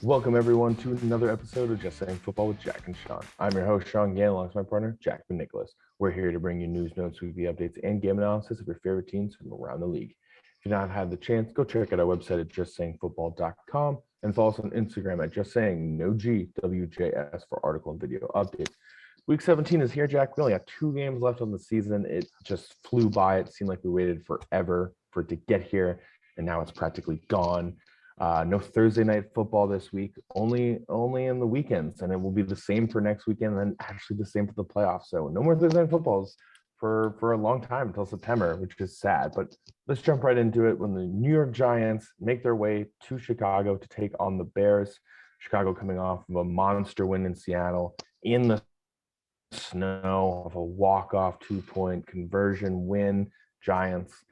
Welcome, everyone, to another episode of Just Saying Football with Jack and Sean. I'm your host, Sean Gann, alongside my partner, Jack and Nicholas. We're here to bring you news, notes, weekly updates, and game analysis of your favorite teams from around the league. If you've not had the chance, go check out our website at justsayingfootball.com and follow us on Instagram at JustSayingNoGWJS for article and video updates. Week 17 is here, Jack. We only got 2 games left on the season. It just flew by. It seemed like we waited forever for it to get here, and now it's practically gone. No Thursday night football this week, only in the weekends, and it will be the same for next weekend, and then actually the same for the playoffs. So no more Thursday night footballs for a long time until September, which is sad. But let's jump right into it. When the New York Giants make their way to Chicago to take on the Bears, Chicago coming off of a monster win in Seattle in the snow of a walk-off 2-point conversion win. Giants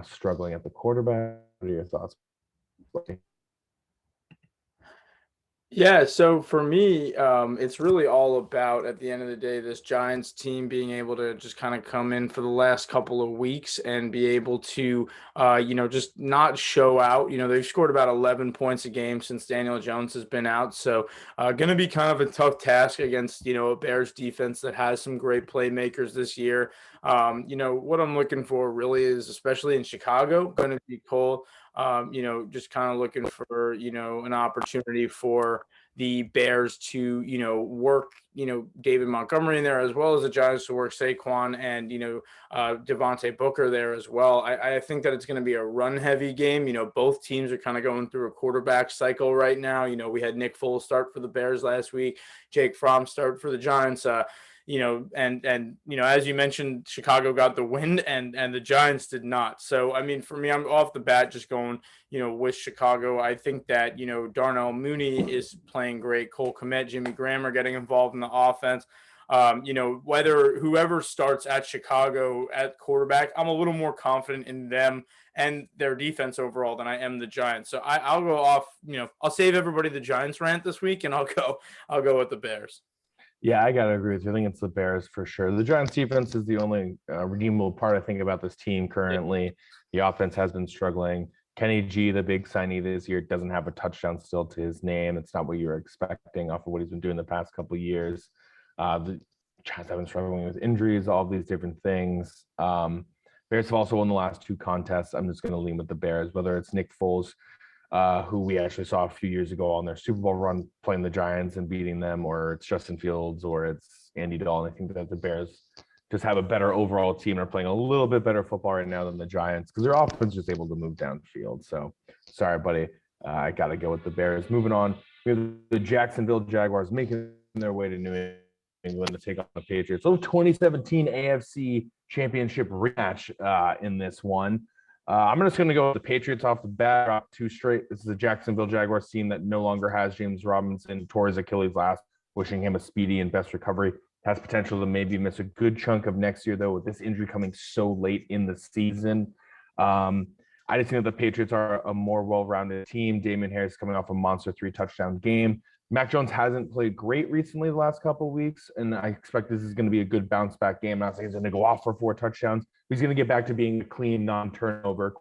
struggling at the quarterback. What are your thoughts? Yeah, so for me, it's really all about, at the end of the day, this Giants team being able to just kind of come in for the last couple of weeks and be able to, just not show out. They've scored about 11 points a game since Daniel Jones has been out. So going to be kind of a tough task against, a Bears defense that has some great playmakers this year. What I'm looking for really is, especially in Chicago, going to be Cole. Just kind of looking for, an opportunity for the Bears to, work, David Montgomery in there, as well as the Giants to work Saquon and, Devontae Booker there as well. I think that it's going to be a run heavy game. Both teams are kind of going through a quarterback cycle right now. We had Nick Foles start for the Bears last week, Jake Fromm start for the Giants. As you mentioned, Chicago got the win and the Giants did not. So, I mean, for me, I'm off the bat just going, with Chicago. I think that, Darnell Mooney is playing great. Cole Kmet, Jimmy Graham are getting involved in the offense. Whether whoever starts at Chicago at quarterback, I'm a little more confident in them and their defense overall than I am the Giants. So I'll go off, I'll save everybody the Giants rant this week and I'll go with the Bears. Yeah, I gotta agree with you. I think it's the Bears for sure. The Giants defense is the only redeemable part I think about this team currently. The offense has been struggling. Kenny G, the big signee this year, doesn't have a touchdown still to his name. It's not what you were expecting off of what he's been doing the past couple of years. The Giants have been struggling with injuries, all of these different things. Bears have also won the last 2 contests. I'm just going to lean with the Bears, whether it's Nick Foles, who we actually saw a few years ago on their Super Bowl run playing the Giants and beating them, or it's Justin Fields, or it's Andy Dalton. I think that the Bears just have a better overall team and are playing a little bit better football right now than the Giants because their offense is just able to move downfield. So sorry, buddy. I got to go with the Bears. Moving on, we have the Jacksonville Jaguars making their way to New England to take on the Patriots. So 2017 AFC Championship rematch in this one. I'm just going to go with the Patriots off the bat, drop 2 straight. This is a Jacksonville Jaguars team that no longer has James Robinson, tore his Achilles last, wishing him a speedy and best recovery. Has potential to maybe miss a good chunk of next year, though, with this injury coming so late in the season. I just think that the Patriots are a more well-rounded team. Damian Harris coming off a monster 3-touchdown game. Mac Jones hasn't played great recently the last couple of weeks, and I expect this is going to be a good bounce-back game. I'm not saying he's going to go off for 4 touchdowns. He's going to get back to being a clean, non-turnover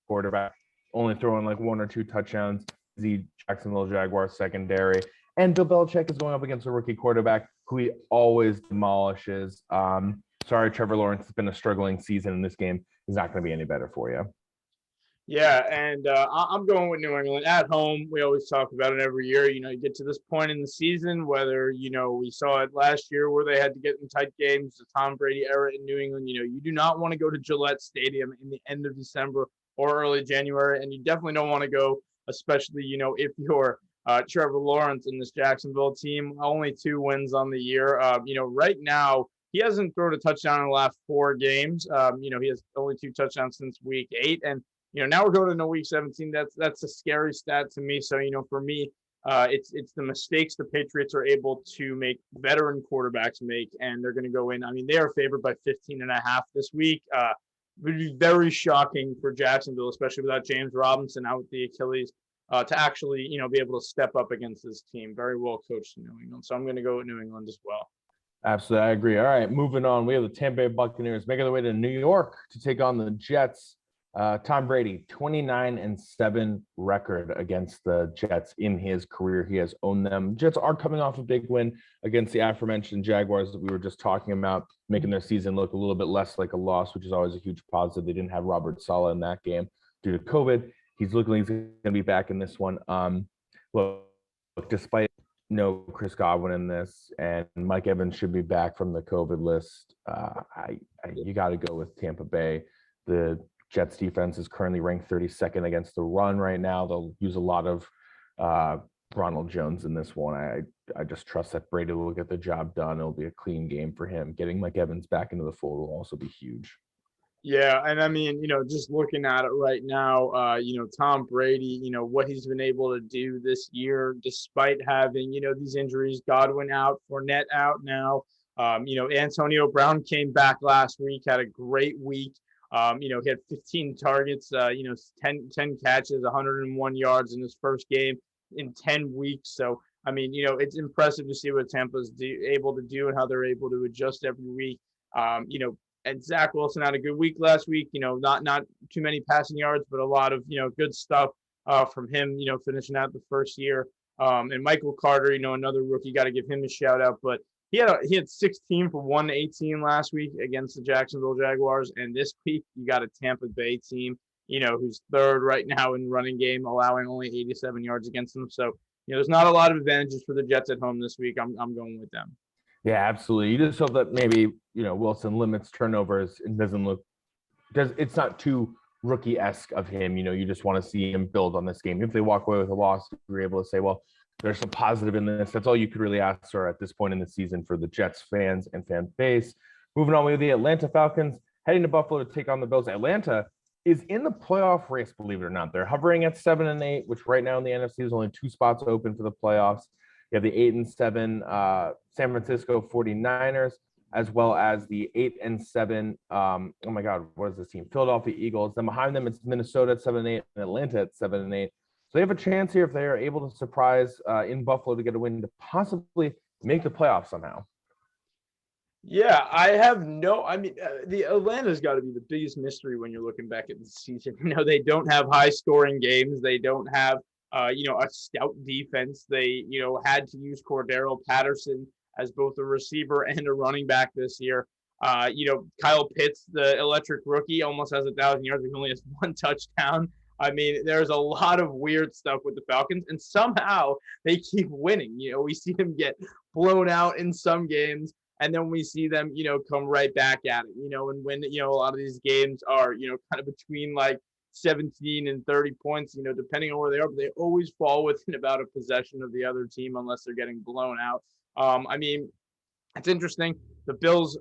quarterback, only throwing like 1 or 2 touchdowns. The Jacksonville Jaguars secondary. And Bill Belichick is going up against a rookie quarterback who he always demolishes. Sorry, Trevor Lawrence, has been a struggling season in this game. He's not going to be any better for you. Yeah, and I'm going with New England at home. We always talk about it every year. You get to this point in the season, whether, we saw it last year where they had to get in tight games, the Tom Brady era in New England. You do not want to go to Gillette Stadium in the end of December or early January, and you definitely don't want to go, especially, if you're Trevor Lawrence and this Jacksonville team. Only 2 wins on the year. Right now, he hasn't thrown a touchdown in the last 4 games. He has only 2 touchdowns since week 8, and now we're going into week 17. That's a scary stat to me. So, for me, it's the mistakes the Patriots are able to make veteran quarterbacks make, and they're going to go in. I mean, they are favored by 15.5 this week. It would be very shocking for Jacksonville, especially without James Robinson out with the Achilles, to actually, be able to step up against this team. Very well coached in New England. So I'm going to go with New England as well. Absolutely. I agree. All right, moving on. We have the Tampa Bay Buccaneers making their way to New York to take on the Jets. Tom Brady, 29-7 record against the Jets in his career. He has owned them. Jets are coming off a big win against the aforementioned Jaguars that we were just talking about, making their season look a little bit less like a loss, which is always a huge positive. They didn't have Robert Saleh in that game due to COVID. He's looking like he's going to be back in this one. Look, despite no Chris Godwin in this, and Mike Evans should be back from the COVID list, you got to go with Tampa Bay. The Jets defense is currently ranked 32nd against the run right now. They'll use a lot of Ronald Jones in this one. I just trust that Brady will get the job done. It'll be a clean game for him. Getting Mike Evans back into the fold will also be huge. Yeah, and I mean, just looking at it right now, Tom Brady, what he's been able to do this year, despite having, these injuries, Godwin out, Fournette out now. Antonio Brown came back last week, had a great week. He had 15 targets, 10 catches, 101 yards in his first game in 10 weeks. So, I mean, it's impressive to see what Tampa's able to do and how they're able to adjust every week. And Zach Wilson had a good week last week, not too many passing yards, but a lot of, good stuff from him, finishing out the first year. And Michael Carter, another rookie, got to give him a shout out, but he had 16 for 118 last week against the Jacksonville Jaguars. And this week, you got a Tampa Bay team, who's third right now in running game, allowing only 87 yards against them. So, there's not a lot of advantages for the Jets at home this week. I'm going with them. Yeah, absolutely. You just hope that maybe, Wilson limits turnovers and doesn't look – because it's not too rookie-esque of him. You just want to see him build on this game. If they walk away with a loss, you're able to say, well, there's some positive in this. That's all you could really ask for at this point in the season for the Jets fans and fan base. Moving on with the Atlanta Falcons, heading to Buffalo to take on the Bills. Atlanta is in the playoff race, believe it or not. They're hovering at 7-8, which right now in the NFC is only 2 spots open for the playoffs. You have the 8-7 San Francisco 49ers, as well as the 8-7. Oh my God, what is this team? Philadelphia Eagles. Then behind them, it's Minnesota at 7-8 and Atlanta at 7-8. So they have a chance here if they are able to surprise in Buffalo to get a win to possibly make the playoffs somehow. Yeah, the Atlanta's got to be the biggest mystery when you're looking back at the season. They don't have high scoring games. They don't have, a stout defense. They, had to use Cordero Patterson as both a receiver and a running back this year. Kyle Pitts, the electric rookie, almost has 1,000 yards. He only has 1 touchdown. I mean, there's a lot of weird stuff with the Falcons, and somehow they keep winning. We see them get blown out in some games, and then we see them, come right back at it, and when, a lot of these games are, kind of between like 17 and 30 points, depending on where they are, but they always fall within about a possession of the other team unless they're getting blown out. It's interesting. The Bills,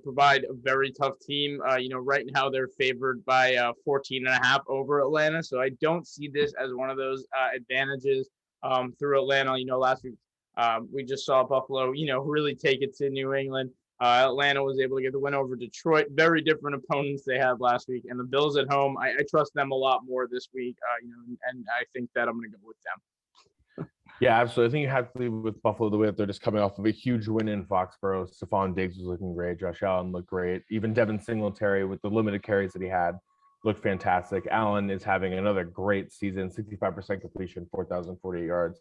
provide a very tough team. Right now they're favored by 14.5 over Atlanta. So I don't see this as one of those advantages through Atlanta. Last week we just saw Buffalo, really take it to New England. Atlanta was able to get the win over Detroit. Very different opponents they had last week. And the Bills at home, I trust them a lot more this week, and I think that I'm going to go with them. Yeah, absolutely. I think you have to leave with Buffalo the way that they're just coming off of a huge win in Foxborough. Stephon Diggs was looking great. Josh Allen looked great. Even Devin Singletary, with the limited carries that he had, looked fantastic. Allen is having another great season, 65% completion, 4,048 yards,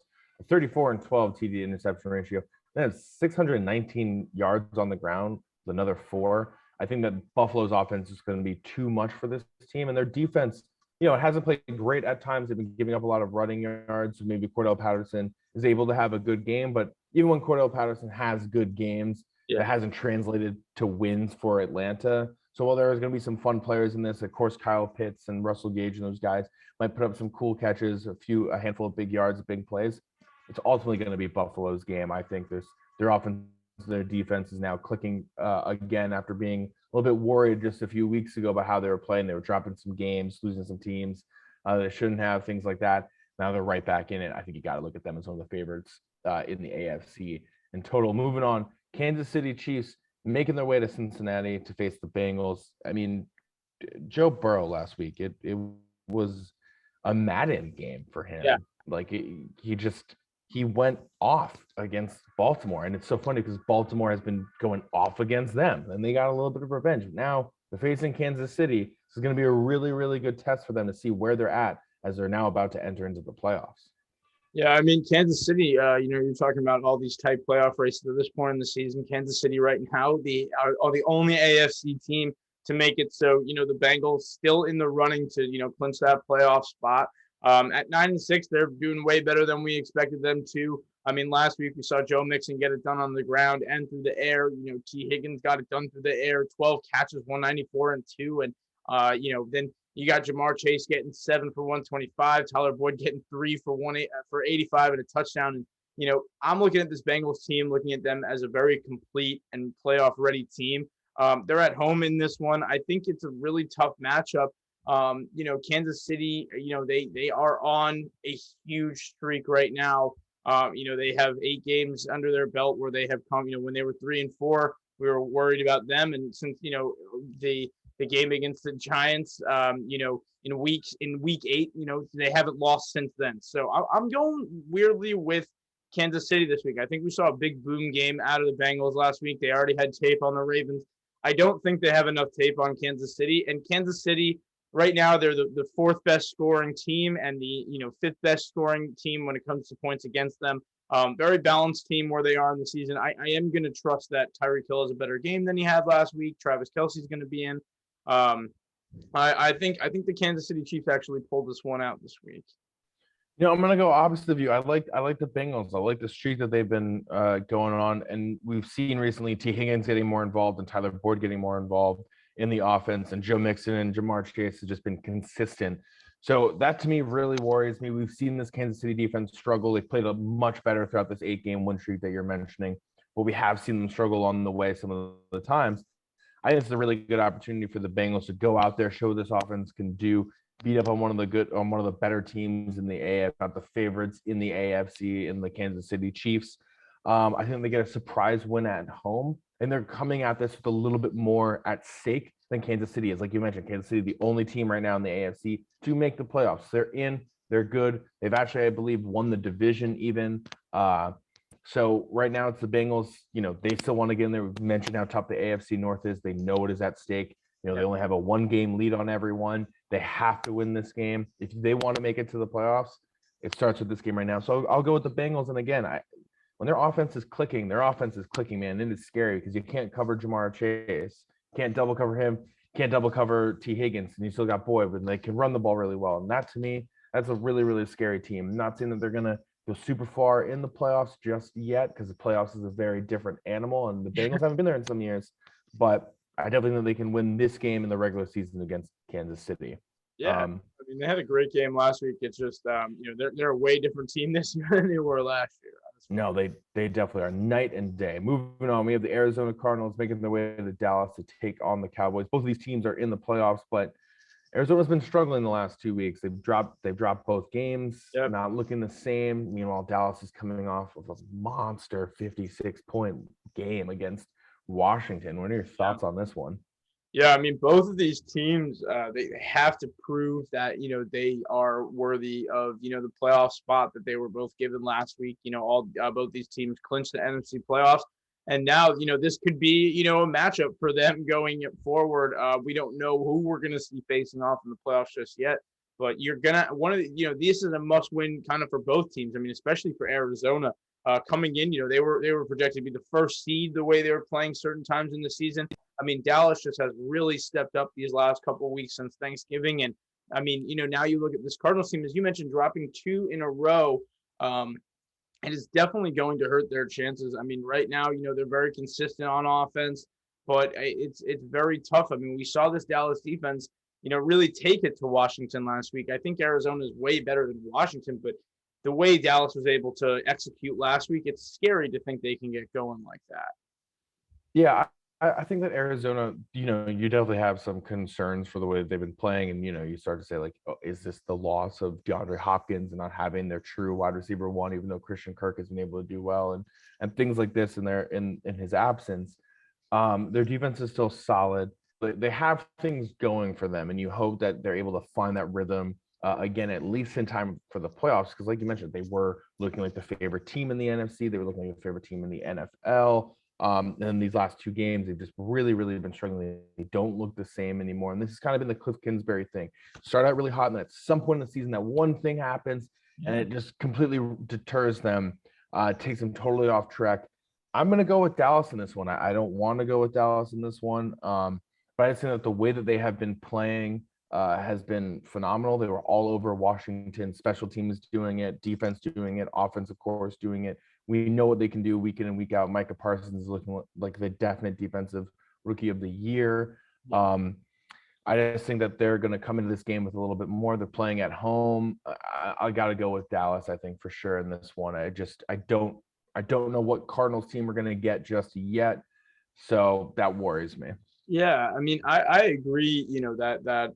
34-12 TD interception ratio. Then it's 619 yards on the ground with another 4. I think that Buffalo's offense is going to be too much for this team, and their defense – it hasn't played great at times. They've been giving up a lot of running yards. So maybe Cordell Patterson is able to have a good game. But even when Cordell Patterson has good games, it hasn't translated to wins for Atlanta. So while there is going to be some fun players in this, of course, Kyle Pitts and Russell Gage and those guys might put up some cool catches, a handful of big yards, big plays. It's ultimately going to be Buffalo's game. I think their offense, their defense is now clicking again after being a little bit worried just a few weeks ago about how they were playing. They were dropping some games, losing some teams they shouldn't have, things like that. Now they're right back in it. I think you got to look at them as one of the favorites in the AFC in total. Moving on, Kansas City Chiefs making their way to Cincinnati to face the Bengals. I mean, Joe Burrow last week, it was a Madden game for him. Yeah. Like he went off against Baltimore. And it's so funny because Baltimore has been going off against them and they got a little bit of revenge. Now they're facing Kansas City. This is going to be a really, really good test for them to see where they're at as they're now about to enter into the playoffs. Yeah, I mean, Kansas City, you're talking about all these tight playoff races at this point in the season. Kansas City right now are the only AFC team to make it. So, the Bengals still in the running to, clinch that playoff spot. At 9-6, they're doing way better than we expected them to. I mean, last week we saw Joe Mixon get it done on the ground and through the air. T. Higgins got it done through the air, 12 catches, 194 and 2. And, then you got Jamar Chase getting 7 for 125, Tyler Boyd getting 3 for 85 and a touchdown. And, I'm looking at this Bengals team, looking at them as a very complete and playoff ready team. They're at home in this one. I think it's a really tough matchup. Kansas City, they are on a huge streak right now. They have 8 games under their belt where they have come, when they were 3-4, we were worried about them. And since, the game against the Giants, in week 8, they haven't lost since then. So I'm going weirdly with Kansas City this week. I think we saw a big boom game out of the Bengals last week. They already had tape on the Ravens. I don't think they have enough tape on Kansas City. And Kansas City, right now, they're the 4th best scoring team and the 5th best scoring team when it comes to points against them. Very balanced team where they are in the season. I am going to trust that Tyreek Hill has a better game than he had last week. Travis Kelce's going to be in. I think the Kansas City Chiefs actually pulled this one out this week. I'm going to go opposite of you. I like the Bengals. I like the streak that they've been going on, and we've seen recently T. Higgins getting more involved and Tyler Boyd getting more involved in the offense, and Joe Mixon and Jamar Chase have just been consistent. So that to me really worries me. We've seen this Kansas City defense struggle. They've played a much better throughout this 8-game win streak that you're mentioning, but we have seen them struggle on the way some of the times. I think it's a really good opportunity for the Bengals to go out there, show this offense can do, beat up on one of the better teams in the AFC, not the favorites in the AFC, in the Kansas City Chiefs. I think they get a surprise win at home, and they're coming at this with a little bit more at stake than Kansas City is. Like you mentioned, Kansas City, the only team right now in the AFC to make the playoffs. They're in, they're good. They've actually, I believe, won the division even. So right now it's the Bengals, they still want to get in there. We've mentioned how tough the AFC North is. They know it is at stake. They only have a 1-game lead on everyone. They have to win this game. If they want to make it to the playoffs, it starts with this game right now. So I'll go with the Bengals. And again, when their offense is clicking, man. It is scary because you can't cover Jamar Chase. Can't double cover him. Can't double cover T. Higgins. And you still got Boyd, but they can run the ball really well. And that, to me, that's a really, really scary team. I'm not saying that they're going to go super far in the playoffs just yet, because the playoffs is a very different animal, and the Bengals haven't been there in some years. But I definitely think they can win this game in the regular season against Kansas City. Yeah, they had a great game last week. It's just, they're a way different team this year than they were last year. No, they definitely are night and day. Moving on, we have the Arizona Cardinals making their way to Dallas to take on the Cowboys. Both of these teams are in the playoffs, but Arizona's been struggling the last 2 weeks. They've dropped both games, not looking the same. Meanwhile, Dallas is coming off of a monster 56-point game against Washington. What are your thoughts on this one? Yeah, I mean, both of these teams, they have to prove that, they are worthy of, the playoff spot that they were both given last week. Both these teams clinched the NFC playoffs. And now, this could be, a matchup for them going forward. We don't know who we're going to see facing off in the playoffs just yet, but you're going to, this is a must win kind of for both teams. I mean, especially for Arizona coming in, they were projected to be the first seed the way they were playing certain times in the season. I mean, Dallas just has really stepped up these last couple of weeks since Thanksgiving. And I mean, now you look at this Cardinals team, as you mentioned, dropping 2 in a row. It is definitely going to hurt their chances. I mean, right now, they're very consistent on offense, but it's very tough. I mean, we saw this Dallas defense, really take it to Washington last week. I think Arizona is way better than Washington, but the way Dallas was able to execute last week, it's scary to think they can get going like that. Yeah, I think that Arizona, you definitely have some concerns for the way that they've been playing. And, you start to say, like, oh, is this the loss of DeAndre Hopkins and not having their true wide receiver one, even though Christian Kirk has been able to do well and things like this in his absence. Their defense is still solid. They have things going for them, and you hope that they're able to find that rhythm again, at least in time for the playoffs. Because like you mentioned, they were looking like the favorite team in the NFC. They were looking like the favorite team in the NFL. And these last two games, they've just really, really been struggling. They don't look the same anymore. And this has kind of been the Cliff Kingsbury thing. Start out really hot, and at some point in the season, that one thing happens, and it just completely deters them, takes them totally off track. I'm going to go with Dallas in this one. I don't want to go with Dallas in this one. But I think that the way that they have been playing has been phenomenal. They were all over Washington, special teams doing it, defense doing it, offense, of course, doing it. We know what they can do week in and week out. Micah Parsons is looking like the definite defensive rookie of the year. I just think that they're going to come into this game with a little bit more. They're playing at home. I got to go with Dallas, I think, for sure in this one. I don't know what Cardinals team we're going to get just yet. So that worries me. Yeah, I mean, I agree, I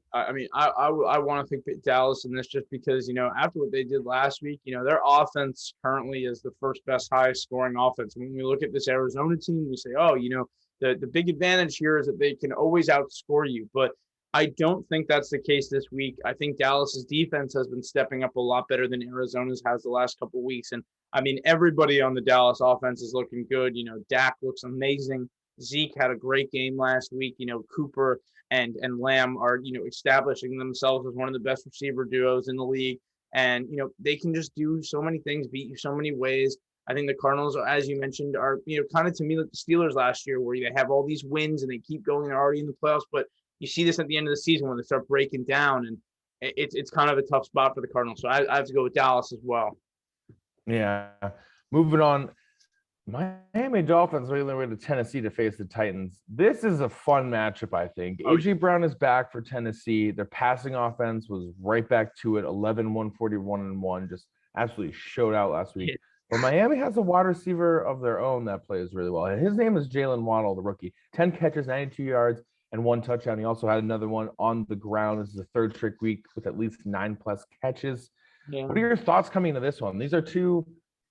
want to think Dallas in this just because, after what they did last week, their offense currently is the first best highest scoring offense. When we look at this Arizona team, we say, the big advantage here is that they can always outscore you. But I don't think that's the case this week. I think Dallas's defense has been stepping up a lot better than Arizona's has the last couple of weeks. And I mean, everybody on the Dallas offense is looking good. Dak looks amazing. Zeke had a great game last week. Cooper and Lamb are, establishing themselves as one of the best receiver duos in the league. And, they can just do so many things, beat you so many ways. I think the Cardinals, as you mentioned, are, kind of to me like the Steelers last year, where they have all these wins and they keep going. They're already in the playoffs. But you see this at the end of the season when they start breaking down. And it's kind of a tough spot for the Cardinals. So I have to go with Dallas as well. Yeah. Moving on. Miami Dolphins are going to Tennessee to face the Titans. This is a fun matchup, I think. A.J. Brown is back for Tennessee. Their passing offense was right back to it, 11-141-1, just absolutely showed out last week. But Miami has a wide receiver of their own that plays really well. And his name is Jalen Waddle, the rookie. 10 catches, 92 yards, and 1 touchdown. He also had another one on the ground. This is the third straight week with at least 9+ catches. Yeah. What are your thoughts coming to this one? These are two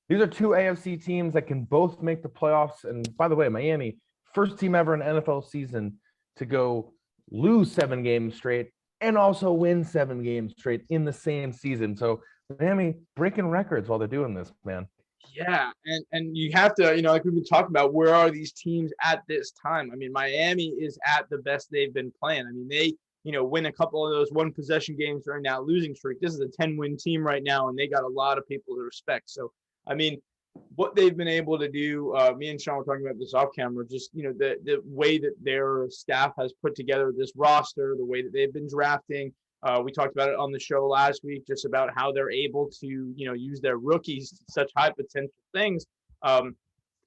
AFC teams that can both make the playoffs. And by the way, Miami, first team ever in NFL season to go lose 7 games straight and also win 7 games straight in the same season. So Miami breaking records while they're doing this, man. Yeah, and you have to, like we've been talking about, where are these teams at this time? I mean, Miami is at the best they've been playing. I mean, they, win a couple of those 1-possession games during that losing streak. This is a 10-win team right now, and they got a lot of people to respect. So, I mean, what they've been able to do, me and Sean were talking about this off camera, just, the way that their staff has put together this roster, the way that they've been drafting. We talked about it on the show last week, just about how they're able to, use their rookies to such high potential things. I'm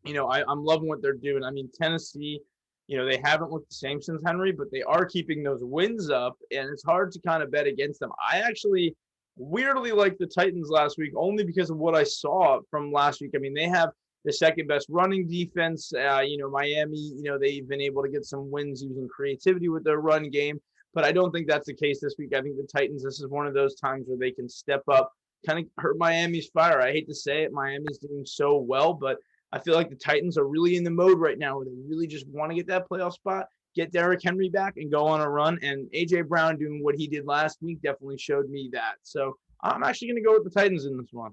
loving what they're doing. I mean, Tennessee, they haven't looked the same since Henry, but they are keeping those wins up, and it's hard to kind of bet against them. I actually weirdly like the Titans last week, only because of what I saw from last week. I mean, they have the second best running defense. Miami, they've been able to get some wins using creativity with their run game, but I don't think that's the case this week. I think the Titans, this is one of those times where they can step up, kind of hurt Miami's fire. I hate to say it, Miami's doing so well, but I feel like the Titans are really in the mode right now where they really just want to get that playoff spot, get Derrick Henry back, and go on a run. And A.J. Brown doing what he did last week definitely showed me that. So I'm actually going to go with the Titans in this one.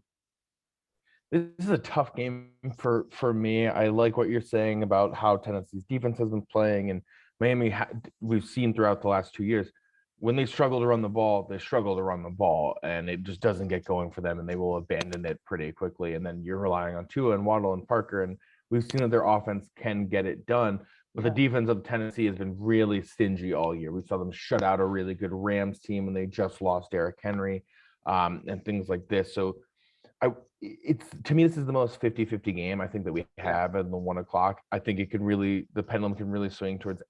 This is a tough game for me. I like what you're saying about how Tennessee's defense has been playing, and Miami, we've seen throughout the last 2 years, when they struggle to run the ball, they struggle to run the ball, and it just doesn't get going for them, and they will abandon it pretty quickly. And then you're relying on Tua and Waddle and Parker, and we've seen that their offense can get it done. But the defense of Tennessee has been really stingy all year. We saw them shut out a really good Rams team when they just lost Derrick Henry, and things like this. So to me, this is the most 50-50 game I think that we have in the 1 o'clock. I think the pendulum can really swing towards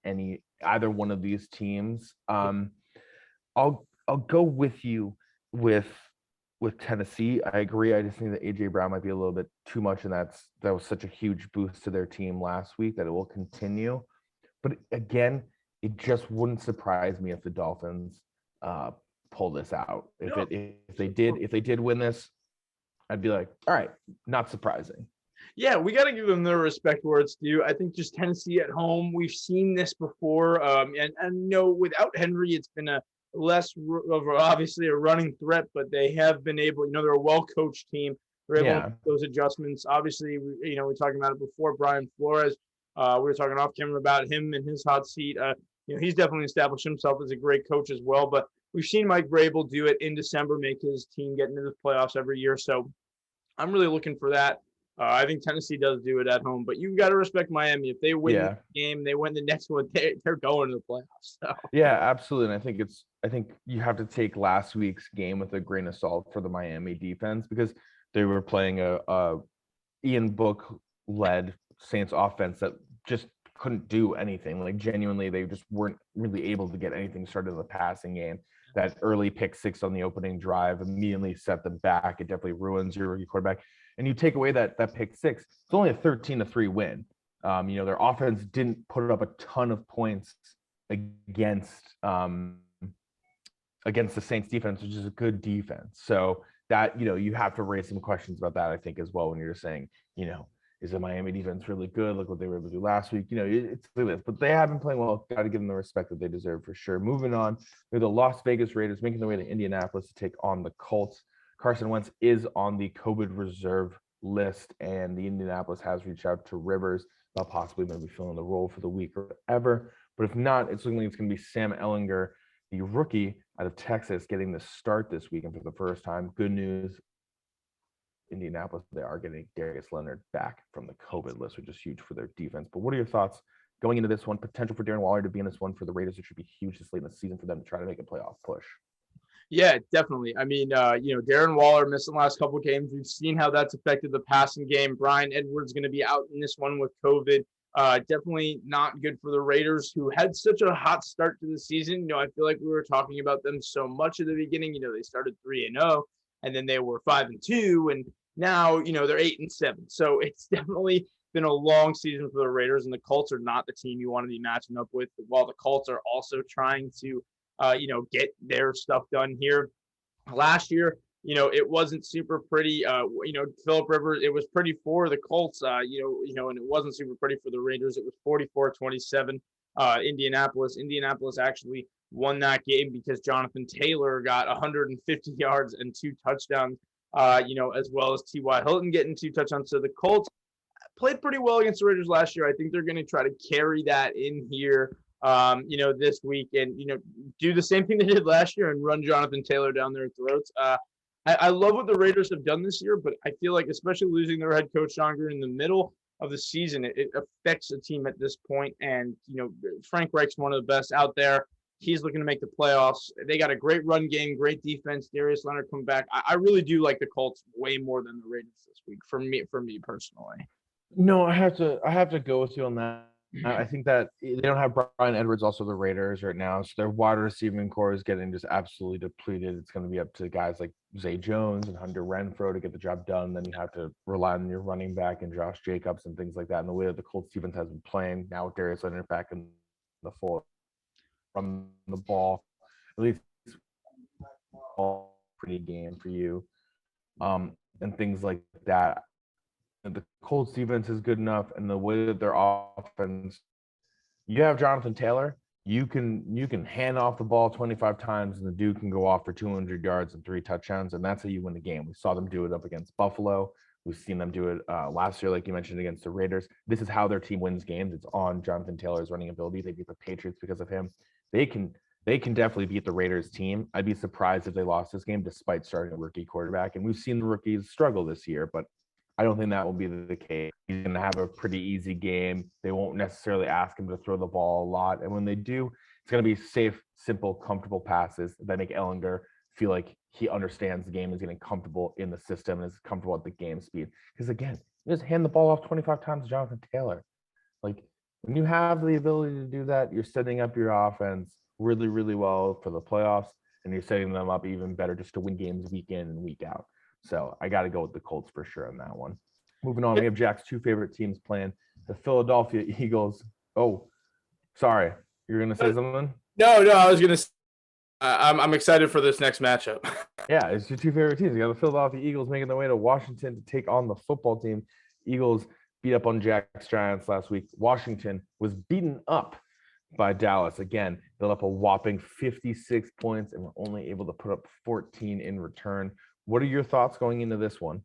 either one of these teams. I'll go with you with Tennessee. I agree. I just think that A.J. Brown might be a little bit too much, and that was such a huge boost to their team last week that it will continue. But again, it just wouldn't surprise me if the Dolphins pull this out. If they did win this, I'd be like, all right, not surprising. Yeah, we got to give them their respect where it's due. I think just Tennessee at home, we've seen this before. And without Henry, it's been a less of obviously a running threat, but they have been able, they're a well-coached team. They're able to make those adjustments. Obviously, we're talking about it before, Brian Flores. We were talking off camera about him and his hot seat. He's definitely established himself as a great coach as well. But we've seen Mike Vrabel do it in December, make his team get into the playoffs every year. So I'm really looking for that. I think Tennessee does do it at home, but you've got to respect Miami. If they win the game, they win the next one, they're going to the playoffs. So. Yeah, absolutely. And I think you have to take last week's game with a grain of salt for the Miami defense, because they were playing a Ian Book led Saints offense that just couldn't do anything. Like, genuinely, they just weren't really able to get anything started in the passing game. That early pick six on the opening drive immediately set them back. It definitely ruins your rookie quarterback. And you take away that pick six, it's only a 13-3 win. Their offense didn't put up a ton of points against the Saints defense, which is a good defense. So that, you have to raise some questions about that, I think, as well, when you're saying, is the Miami defense really good? Look what they were able to do last week. It's like this, but they have been playing well. Got to give them the respect that they deserve for sure. Moving on, they're the Las Vegas Raiders making their way to Indianapolis to take on the Colts. Carson Wentz is on the COVID reserve list, and the Indianapolis has reached out to Rivers about possibly maybe filling the role for the week or whatever. But if not, it's looking like it's going to be Sam Ehlinger, the rookie out of Texas, getting the start this weekend for the first time. Good news. Indianapolis, they are getting Darius Leonard back from the COVID list, which is huge for their defense. But what are your thoughts going into this one? Potential for Darren Waller to be in this one for the Raiders. It should be huge this late in the season for them to try to make a playoff push. Yeah, definitely. I mean, Darren Waller missed the last couple of games. We've seen how that's affected the passing game. Brian Edwards going to be out in this one with COVID. Definitely not good for the Raiders, who had such a hot start to the season. I feel like we were talking about them so much at the beginning. They started 3-0, and then they were 5-2, and now they're 8-7. So it's definitely been a long season for the Raiders, and the Colts are not the team you want to be matching up with. While the Colts are also trying to get their stuff done here. Last year, it wasn't super pretty. Philip Rivers, it was pretty for the Colts, and it wasn't super pretty for the Raiders. It was 44-27. Indianapolis actually won that game because Jonathan Taylor got 150 yards and 2 touchdowns, as well as T.Y. Hilton getting 2 touchdowns. So the Colts played pretty well against the Raiders last year. I think they're going to try to carry that in here this week, and do the same thing they did last year and run Jonathan Taylor down their throats. I love what the Raiders have done this year, but I feel like, especially losing their head coach John Gruden in the middle of the season, it affects the team at this point. And Frank Reich's one of the best out there. He's looking to make the playoffs. They got a great run game, great defense. Darius Leonard come back. I really do like the Colts way more than the Raiders this week, for me personally. No, I have to go with you on that. I think that they don't have Brian Edwards, also the Raiders, right now. So their wide receiving core is getting just absolutely depleted. It's going to be up to guys like Zay Jones and Hunter Renfrow to get the job done. Then you have to rely on your running back and Josh Jacobs and things like that. And the way that the Colts defense has been playing now with Darius Leonard back in the fold from the ball, at least all pretty game for you, and things like that. The Colts defense is good enough, and the way that their offense, you have Jonathan Taylor, you can hand off the ball 25 times, and the dude can go off for 200 yards and 3 touchdowns, and that's how you win the game. We saw them do it up against Buffalo. We've seen them do it last year, like you mentioned, against the Raiders. This is how their team wins games. It's on Jonathan Taylor's running ability. They beat the Patriots because of him. They can definitely beat the Raiders team. I'd be surprised if they lost this game despite starting a rookie quarterback, and we've seen the rookies struggle this year, but I don't think that will be the case. He's going to have a pretty easy game. They won't necessarily ask him to throw the ball a lot. And when they do, it's going to be safe, simple, comfortable passes that make Ehlinger feel like he understands the game, is getting comfortable in the system, and is comfortable at the game speed. Because, again, you just hand the ball off 25 times to Jonathan Taylor. Like, when you have the ability to do that, you're setting up your offense really, really well for the playoffs, and you're setting them up even better just to win games week in and week out. So I got to go with the Colts for sure on that one. Moving on, we have Jack's 2 favorite teams playing, the Philadelphia Eagles. Oh, sorry. You're going to say something? No, I was going to say I'm excited for this next matchup. Yeah, it's your 2 favorite teams. You got the Philadelphia Eagles making their way to Washington to take on the football team. Eagles beat up on Jack's Giants last week. Washington was beaten up by Dallas. Again, they let up a whopping 56 points and were only able to put up 14 in return. What are your thoughts going into this one?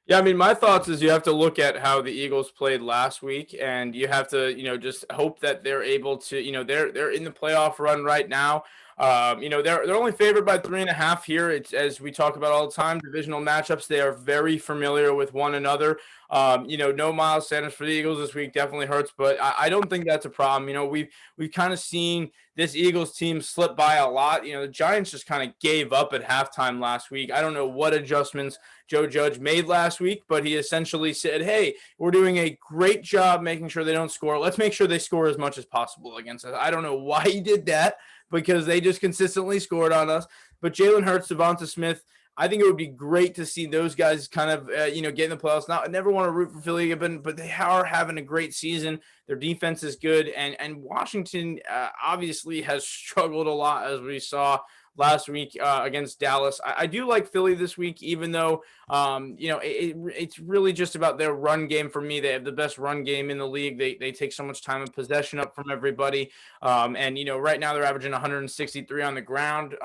Yeah, I mean, my thoughts is you have to look at how the Eagles played last week, and you have to, just hope that they're able to, they're in the playoff run right now. They're only favored by 3.5 here. It's as we talk about all the time, divisional matchups. They are very familiar with one another. No Miles Sanders for the Eagles this week definitely hurts, but I don't think that's a problem. We've kind of seen this Eagles team slip by a lot. The Giants just kind of gave up at halftime last week. I don't know what adjustments Joe Judge made last week, but he essentially said, hey, we're doing a great job making sure they don't score. Let's make sure they score as much as possible against us. I don't know why he did that because they just consistently scored on us. But Jalen Hurts, Devonta Smith, I think it would be great to see those guys kind of, get in the playoffs. Now, I never want to root for Philly, but they are having a great season. Their defense is good. And Washington obviously has struggled a lot, as we saw last week against Dallas. I do like Philly this week, even though, it's really just about their run game for me. They have the best run game in the league. They take so much time and possession up from everybody. Right now they're averaging 163 on the ground.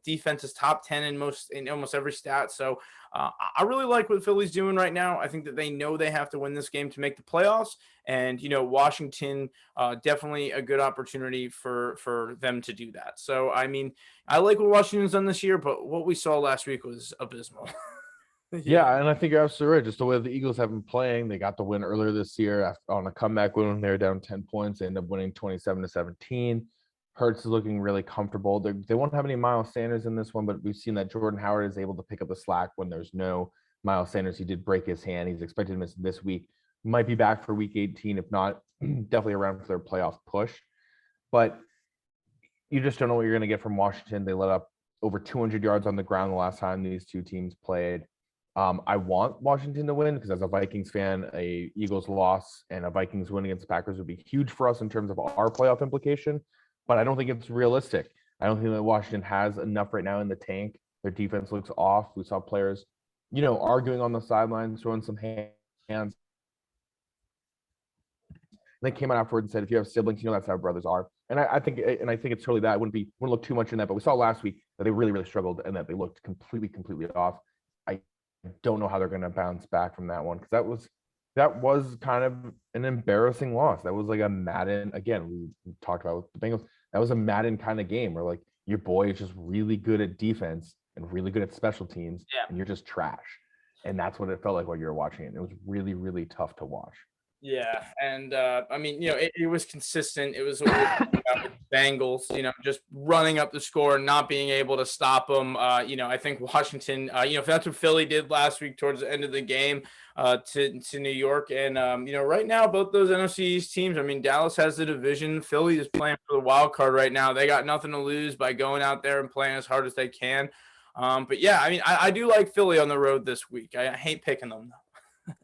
Defense is top 10 in almost every stat. So I really like what Philly's doing right now. I think that they know they have to win this game to make the playoffs. And, Washington, definitely a good opportunity for them to do that. So, I mean, I like what Washington's done this year, but what we saw last week was abysmal. Yeah, and I think you're absolutely right. Just the way the Eagles have been playing, they got the win earlier this year on a comeback win when they were down 10 points. They ended up winning 27-17. Hurts is looking really comfortable. They won't have any Miles Sanders in this one, but we've seen that Jordan Howard is able to pick up the slack when there's no Miles Sanders. He did break his hand. He's expected to miss this week. Might be back for week 18, if not, definitely around for their playoff push. But you just don't know what you're going to get from Washington. They let up over 200 yards on the ground the last time these two teams played. I want Washington to win because as a Vikings fan, a Eagles loss and a Vikings win against the Packers would be huge for us in terms of our playoff implication. But I don't think it's realistic. I don't think that Washington has enough right now in the tank. Their defense looks off. We saw players, arguing on the sidelines, throwing some hands. They came out afterwards and said, if you have siblings, that's how brothers are. And I think it's totally that. I wouldn't look too much in that. But we saw last week that they really, really struggled and that they looked completely off. I don't know how they're going to bounce back from that one because that was kind of an embarrassing loss. That was like a Madden. Again, we talked about with the Bengals. That was a Madden kind of game where like your boy is just really good at defense and really good at special teams, and you're just trash. And that's what it felt like while you were watching it. It was really, really tough to watch. Yeah, and it was consistent. It was with the Bengals, just running up the score and not being able to stop them. I think Washington, if that's what Philly did last week towards the end of the game to New York. And, right now, both those NFC East teams, I mean, Dallas has the division. Philly is playing for the wild card right now. They got nothing to lose by going out there and playing as hard as they can. But, yeah, I mean, I do like Philly on the road this week. I hate picking them, though.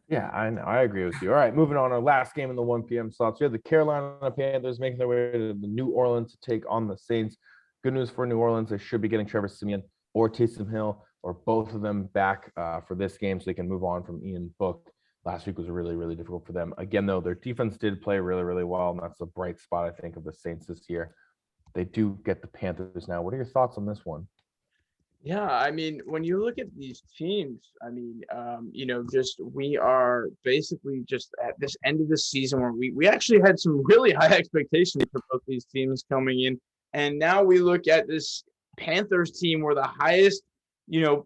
Yeah, I know. I agree with you. All right, moving on. Our last game in the 1 p.m. slots. We have the Carolina Panthers making their way to the New Orleans to take on the Saints. Good news for New Orleans. They should be getting Trevor Siemian or Taysom Hill or both of them back for this game so they can move on from Ian Book. Last week was really, really difficult for them. Again, though, their defense did play really, really well, and that's a bright spot, I think, of the Saints this year. They do get the Panthers now. What are your thoughts on this one? Yeah, I mean, when you look at these teams, I mean, we are basically just at this end of the season where we actually had some really high expectations for both these teams coming in. And now we look at this Panthers team where the highest,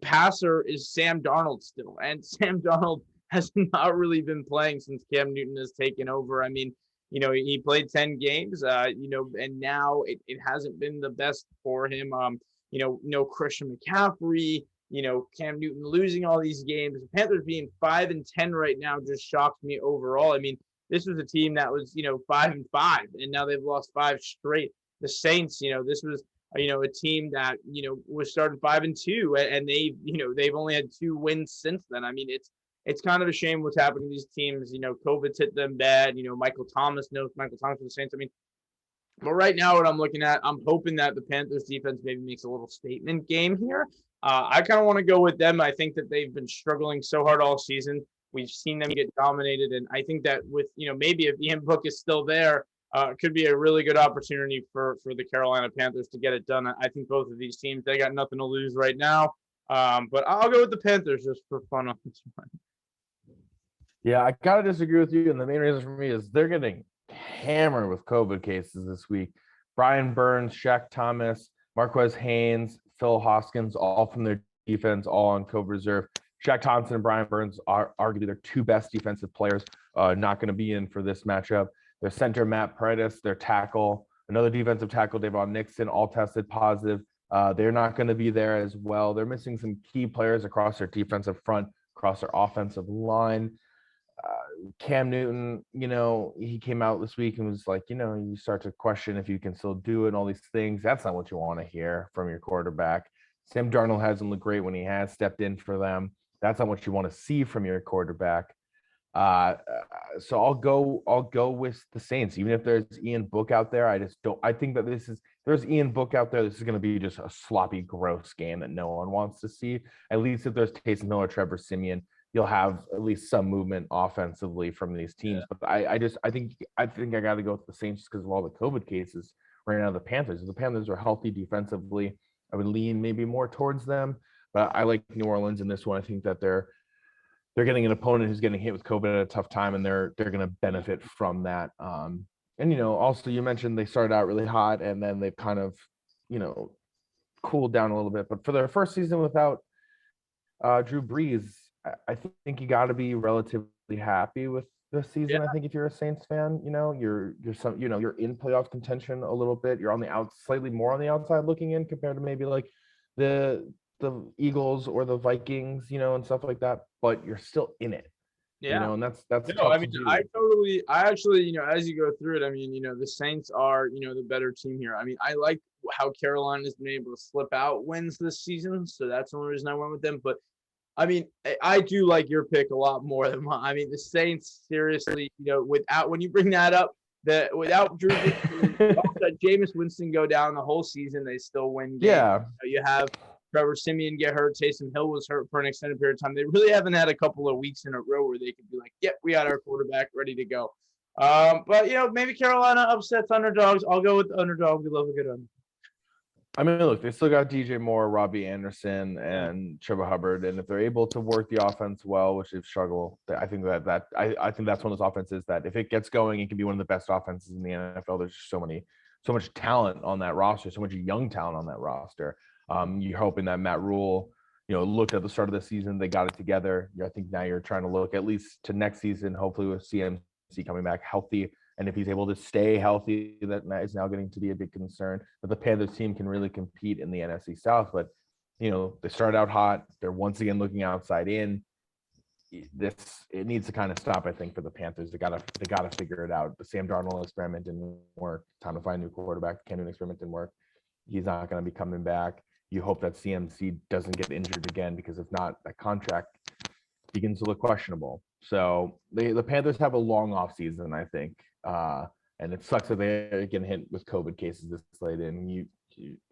passer is Sam Darnold still. And Sam Darnold has not really been playing since Cam Newton has taken over. I mean, he played 10 games, and now it hasn't been the best for him. No Christian McCaffrey, Cam Newton losing all these games. The Panthers being 5-10 right now just shocked me overall. I mean, this was a team that was, 5-5, and now they've lost 5 straight. The Saints, this was, a team that, was starting 5-2, and they've only had 2 wins since then. I mean, it's kind of a shame what's happening to these teams. COVID's hit them Michael Thomas for the Saints. I mean, but right now, what I'm looking at, I'm hoping that the Panthers defense maybe makes a little statement game here. I kind of want to go with them. I think that they've been struggling so hard all season. We've seen them get dominated. And I think that with, maybe if Ian Book is still there, it could be a really good opportunity for the Carolina Panthers to get it done. I think both of these teams, they got nothing to lose right now. But I'll go with the Panthers just for fun on this one. Yeah, I gotta disagree with you, and the main reason for me is they're getting hammered with COVID cases this week. Brian Burns, Shaq Thomas, Marquez Haynes, Phil Hoskins, all from their defense, all on COVID reserve. Shaq Thompson and Brian Burns are arguably their two best defensive players, not going to be in for this matchup. Their center, Matt Paredes, their tackle, another defensive tackle, Davon Nixon, all tested positive. They're not going to be there as well. They're missing some key players across their defensive front, across their offensive line. Cam Newton, he came out this week and was like, you start to question if you can still do it and all these things. That's not what you want to hear from your quarterback. Sam Darnold hasn't looked great when he has stepped in for them. That's not what you want to see from your quarterback. So I'll go with the Saints, even if there's Ian Book out there. I think that there's Ian Book out there. This is going to be just a sloppy, gross game that no one wants to see. At least if there's Taysom Hill or Trevor Siemian, you'll have at least some movement offensively from these teams. Yeah. But I think I got to go with the Saints just because of all the COVID cases right now. The Panthers. If the Panthers are healthy defensively, I would lean maybe more towards them. But I like New Orleans in this one. I think that they're getting an opponent who's getting hit with COVID at a tough time, and they're going to benefit from that. And also you mentioned they started out really hot, and then they've kind of cooled down a little bit. But for their first season without Drew Brees, I think you got to be relatively happy with this season. Yeah. I think if you're a Saints fan, you're in playoff contention a little bit. You're on the slightly more on the outside looking in compared to maybe like the Eagles or the Vikings, and stuff like that. But you're still in it. Yeah, and that's tough I to do. I actually, as you go through it, the Saints are, the better team here. I like how Carolina has been able to slip out wins this season, so that's the only reason I went with them. But I do like your pick a lot more than mine. The Saints, seriously, when you bring that up, without Drew, Jameis Winston go down the whole season, they still win games. Yeah, you have Trevor Siemian get hurt. Taysom Hill was hurt for an extended period of time. They really haven't had a couple of weeks in a row where they could be like, "Yep, we got our quarterback ready to go." But maybe Carolina upsets underdogs. I'll go with the underdog. We love a good underdog. Look, they still got DJ Moore, Robbie Anderson, and Trevor Hubbard, and if they're able to work the offense well, which they've struggled, I think I think that's one of those offenses that if it gets going, it can be one of the best offenses in the NFL. There's just so much talent on that roster, so much young talent on that roster. You're hoping that Matt Rule, looked at the start of the season, they got it together. I think now you're trying to look at least to next season, hopefully with CMC coming back healthy. And if he's able to stay healthy, that is now getting to be a big concern. That the Panthers team can really compete in the NFC South. But, they started out hot. They're once again looking outside in. It needs to kind of stop, I think, for the Panthers. They gotta figure it out. The Sam Darnold experiment didn't work. Time to find a new quarterback. The Cam Newton experiment didn't work. He's not going to be coming back. You hope that CMC doesn't get injured again, because if not, that contract begins to look questionable. So the Panthers have a long off season, I think. And it sucks that they get hit with COVID cases this late in.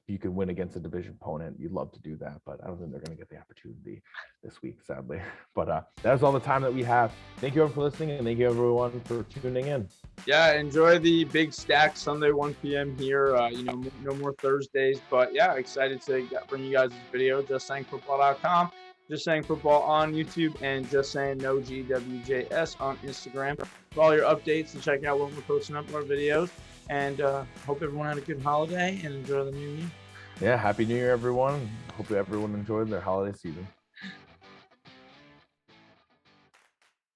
You can win against a division opponent. You'd love to do that, but I don't think they're going to get the opportunity this week, sadly. But that's all the time that we have. Thank you everyone for listening, and thank you everyone for tuning in. Yeah, enjoy the big stack Sunday 1 p.m. here. No more Thursdays, but yeah, excited to bring you guys this video. JustSayingFootball.com. Just Saying Football on YouTube, and Just Saying No GWJS on Instagram for all your updates, and check out when we're posting up our videos. And hope everyone had a good holiday and enjoy the new year. Yeah, happy New Year, everyone. Hope everyone enjoyed their holiday season.